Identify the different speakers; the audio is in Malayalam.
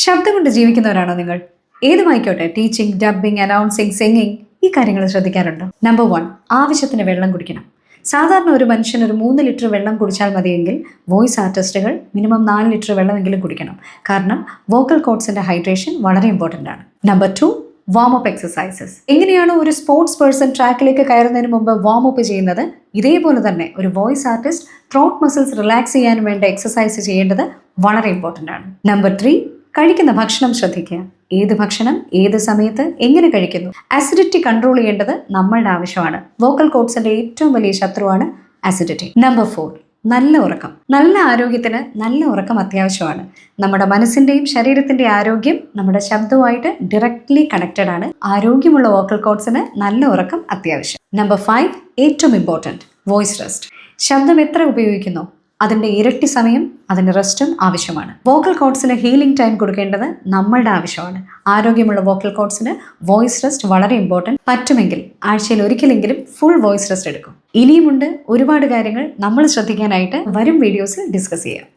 Speaker 1: ശബ്ദം കൊണ്ട് ജീവിക്കുന്നവരാണോ നിങ്ങൾ? ഏതുമായിക്കോട്ടെ, ടീച്ചിങ്, ഡബ്ബിംഗ്, അനൗൺസിങ്, സിംഗിങ്, ഈ കാര്യങ്ങൾ ശ്രദ്ധിക്കാറുണ്ടോ? നമ്പർ 1, ആവശ്യത്തിന് വെള്ളം കുടിക്കണം. സാധാരണ ഒരു മനുഷ്യൻ ഒരു 3 ലിറ്റർ വെള്ളം കുടിച്ചാൽ മതിയെങ്കിൽ വോയിസ് ആർട്ടിസ്റ്റുകൾ മിനിമം 4 ലിറ്റർ വെള്ളമെങ്കിലും കുടിക്കണം. കാരണം വോക്കൽ കോഡ്സിന്റെ ഹൈഡ്രേഷൻ വളരെ ഇമ്പോർട്ടൻ്റ് ആണ്. Number 2, warm up exercises. എങ്ങനെയാണോ ഒരു സ്പോർട്സ് പേഴ്സൺ ട്രാക്കിലേക്ക് കയറുന്നതിന് മുമ്പ് വാം അപ്പ് ചെയ്യുന്നത്, ഇതേപോലെ തന്നെ ഒരു voice artist throat muscles relax ചെയ്യാൻ വേണ്ട എക്സസൈസ് ചെയ്യേണ്ടത് വളരെ ഇമ്പോർട്ടൻ്റ് ആണ്. നമ്പർ 3, കഴിക്കുന്ന ഭക്ഷണം ശ്രദ്ധിക്കുക. ഏത് ഭക്ഷണം ഏത് സമയത്ത് എങ്ങനെ കഴിക്കുന്നു. അസിഡിറ്റി കൺട്രോൾ ചെയ്യേണ്ടത് നമ്മളുടെ ആവശ്യമാണ്. വോക്കൽ കോഡ്സിന്റെ ഏറ്റവും വലിയ ശത്രുവാണ് അസിഡിറ്റി. നമ്പർ 4, നല്ല ഉറക്കം. നല്ല ആരോഗ്യത്തിന് നല്ല ഉറക്കം അത്യാവശ്യമാണ്. നമ്മുടെ മനസ്സിന്റെയും ശരീരത്തിന്റെയും ആരോഗ്യം നമ്മുടെ ശബ്ദവുമായിട്ട് ഡയറക്ട്ലി കണക്റ്റഡ് ആണ്. ആരോഗ്യമുള്ള വോക്കൽ കോഡ്സിന് നല്ല ഉറക്കം അത്യാവശ്യം. നമ്പർ 5, ഏറ്റവും ഇമ്പോർട്ടൻറ്റ്, വോയിസ് റെസ്റ്റ്. ശബ്ദം എത്ര ഉപയോഗിക്കുന്നോ അതിൻ്റെ ഇരട്ടി സമയം അതിന് റെസ്റ്റും ആവശ്യമാണ്. വോക്കൽ കോഡ്സിന് ഹീലിംഗ് ടൈം കൊടുക്കേണ്ടത് നമ്മളുടെ ആവശ്യമാണ്. ആരോഗ്യമുള്ള വോക്കൽ കോഡ്സിന് വോയിസ് റെസ്റ്റ് വളരെ ഇമ്പോർട്ടൻറ്റ്. പറ്റുമെങ്കിൽ ആഴ്ചയിൽ ഒരിക്കലെങ്കിലും ഫുൾ വോയിസ് റെസ്റ്റ് എടുക്കും. ഇനിയുമുണ്ട് ഒരുപാട് കാര്യങ്ങൾ നമ്മൾ ശ്രദ്ധിക്കാനായിട്ട് വരും വീഡിയോസിൽ ഡിസ്കസ് ചെയ്യാം.